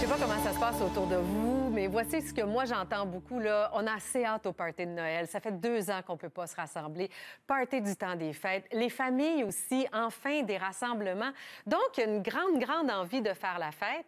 sais pas comment ça se passe autour de vous, mais voici ce que moi j'entends beaucoup, là. On a assez hâte au party de Noël. Ça fait 2 ans qu'on peut pas se rassembler. Party du temps des fêtes. Les familles aussi, enfin des rassemblements. Donc, une grande envie de faire la fête.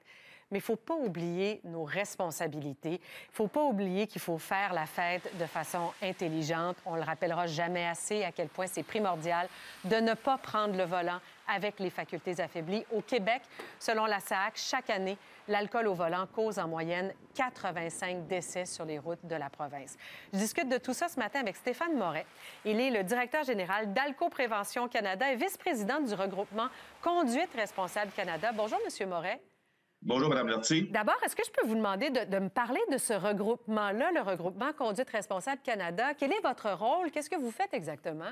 Mais il ne faut pas oublier nos responsabilités. Il ne faut pas oublier qu'il faut faire la fête de façon intelligente. On ne le rappellera jamais assez à quel point c'est primordial de ne pas prendre le volant avec les facultés affaiblies. Au Québec, selon la SAAC, chaque année, l'alcool au volant cause en moyenne 85 décès sur les routes de la province. Je discute de tout ça ce matin avec Stéphane Moret. Il est le directeur général d'Alco-Prévention Canada et vice-président du regroupement Conduite responsable Canada. Bonjour, Monsieur Moret. Bonjour, Mme Lortie. D'abord, est-ce que je peux vous demander de me parler de ce regroupement-là, le regroupement Conduite responsable Canada? Quel est votre rôle? Qu'est-ce que vous faites exactement?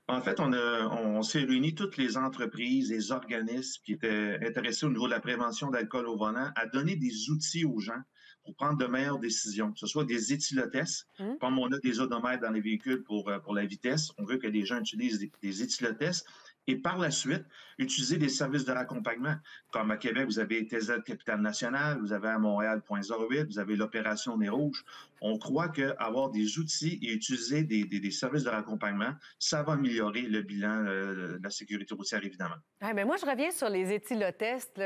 En fait, on s'est réunis toutes les entreprises, les organismes qui étaient intéressés au niveau de la prévention d'alcool au volant à donner des outils aux gens pour prendre de meilleures décisions, que ce soit des éthylotestes, comme on a des odomètres dans les véhicules pour la vitesse. On veut que les gens utilisent des éthylotestes. Et par la suite, utiliser des services de raccompagnement. Comme à Québec, vous avez TZ Capitale Nationale, vous avez à Montréal Point 08, vous avez l'opération Nez Rouge. On croit qu'avoir des outils et utiliser des services de raccompagnement, ça va améliorer le bilan de la sécurité routière, évidemment. Ouais, mais moi, je reviens sur les éthylotests.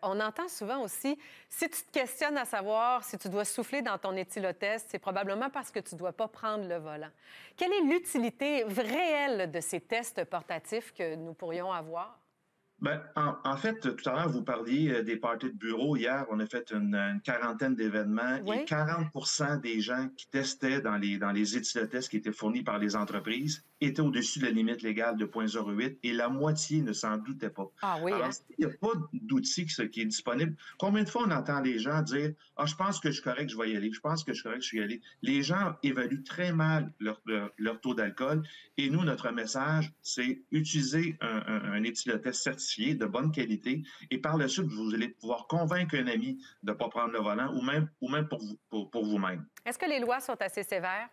On entend souvent aussi, si tu te questionnes à savoir si tu dois souffler dans ton éthylotest, c'est probablement parce que tu ne dois pas prendre le volant. Quelle est l'utilité réelle de ces tests portatifs que nous pourrions avoir? Ben, en fait, tout à l'heure, vous parliez des parties de bureau. Hier, on a fait une quarantaine d'événements Oui. et 40 des gens qui testaient dans les éthylotests qui étaient fournis par les entreprises étaient au-dessus de la limite légale de 0,08 et la moitié ne s'en doutait pas. Ah oui, Alors, hein? s'il n'y a pas d'outil qui est disponible, combien de fois on entend les gens dire « Ah, je pense que je suis correct, je vais y aller. Je pense que je suis correct, je vais y aller. » Les gens évaluent très mal leur taux d'alcool et nous, notre message, c'est utiliser un éthylotest certifié de bonne qualité et par la suite, vous allez pouvoir convaincre un ami de ne pas prendre le volant ou même pour vous-même. Est-ce que les lois sont assez sévères?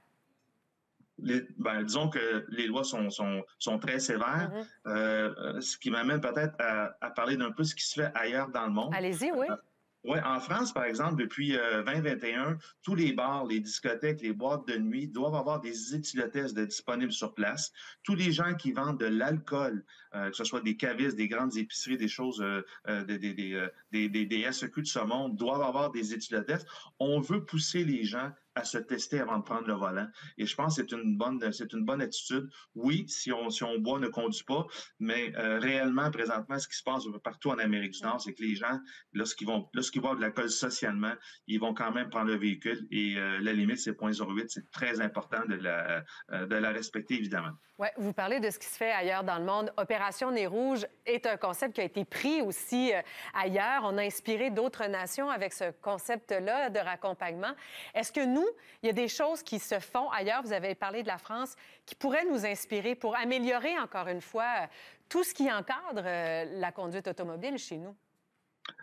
Disons que les lois sont très sévères, ce qui m'amène peut-être à parler d'un peu ce qui se fait ailleurs dans le monde. Allez-y, oui. Oui, en France, par exemple, depuis 2021, tous les bars, les discothèques, les boîtes de nuit doivent avoir des éthylotests disponibles sur place. Tous les gens qui vendent de l'alcool, que ce soit des cavistes, des grandes épiceries, des choses, des SEQ de ce monde, doivent avoir des éthylotests. On veut pousser les gens à se tester avant de prendre le volant. Et je pense que c'est une bonne attitude. Oui, si on boit, on ne conduit pas, mais réellement, présentement, ce qui se passe partout en Amérique du Nord, c'est que les gens, lorsqu'ils boivent de l'alcool socialement, ils vont quand même prendre le véhicule et la limite, c'est 0,08. C'est très important de la respecter, évidemment. Oui, vous parlez de ce qui se fait ailleurs dans le monde. Opération Nez Rouge est un concept qui a été pris aussi ailleurs. On a inspiré d'autres nations avec ce concept-là de raccompagnement. Est-ce que nous, il y a des choses qui se font ailleurs, vous avez parlé de la France, qui pourraient nous inspirer pour améliorer, encore une fois, tout ce qui encadre la conduite automobile chez nous?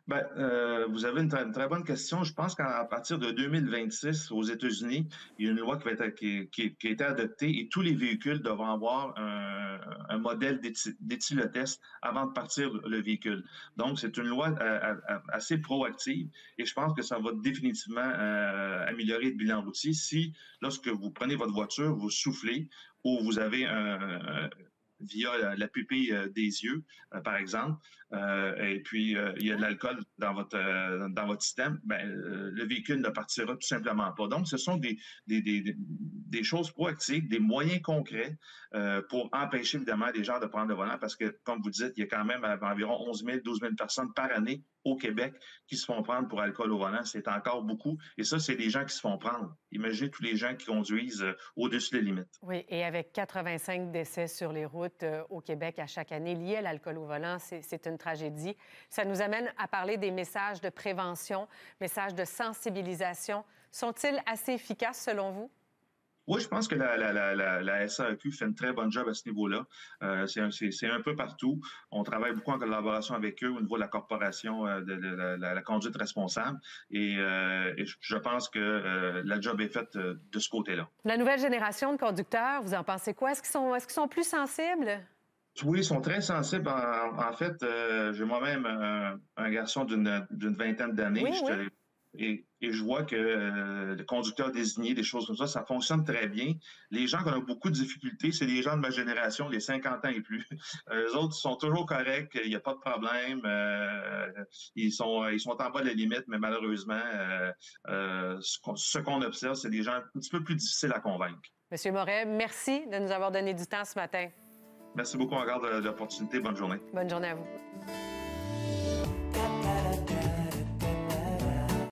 Vous avez une très bonne question. Je pense qu'à partir de 2026, aux États-Unis, il y a une loi qui a été adoptée et tous les véhicules devront avoir un modèle d'éthylotest avant de partir le véhicule. Donc, c'est une loi assez proactive et je pense que ça va définitivement améliorer le bilan routier si, lorsque vous prenez votre voiture, vous soufflez ou vous avez via la pupille des yeux, par exemple, et puis il y a de l'alcool dans votre système, le véhicule ne partira tout simplement pas. Donc, ce sont des choses proactives, des moyens concrets pour empêcher évidemment les gens de prendre le volant parce que, comme vous dites, il y a quand même environ 11 000, 12 000 personnes par année au Québec qui se font prendre pour alcool au volant. C'est encore beaucoup. Et ça, c'est des gens qui se font prendre. Imaginez tous les gens qui conduisent au-dessus des limites. Oui, et avec 85 décès sur les routes au Québec à chaque année liés à l'alcool au volant, c'est une tragédie. Ça nous amène à parler des messages de prévention, messages de sensibilisation. Sont-ils assez efficaces selon vous? Oui, je pense que la SAQ fait une très bonne job à ce niveau-là. C'est un peu partout. On travaille beaucoup en collaboration avec eux au niveau de la corporation de la conduite responsable. Et je pense que la job est faite de ce côté-là. La nouvelle génération de conducteurs, vous en pensez quoi? Est-ce qu'ils sont plus sensibles? Oui, ils sont très sensibles. En fait, j'ai moi-même un garçon d'une vingtaine d'années. Oui, oui. Et je vois que le conducteur désigné, des choses comme ça fonctionne très bien. Les gens qui ont beaucoup de difficultés, c'est les gens de ma génération, les 50 ans et plus. Les autres sont toujours corrects, il n'y a pas de problème. Ils sont en bas de la limite, mais malheureusement, ce qu'on observe, c'est des gens un petit peu plus difficiles à convaincre. Monsieur Moret, merci de nous avoir donné du temps ce matin. Merci beaucoup encore de l'opportunité. Bonne journée. Bonne journée à vous.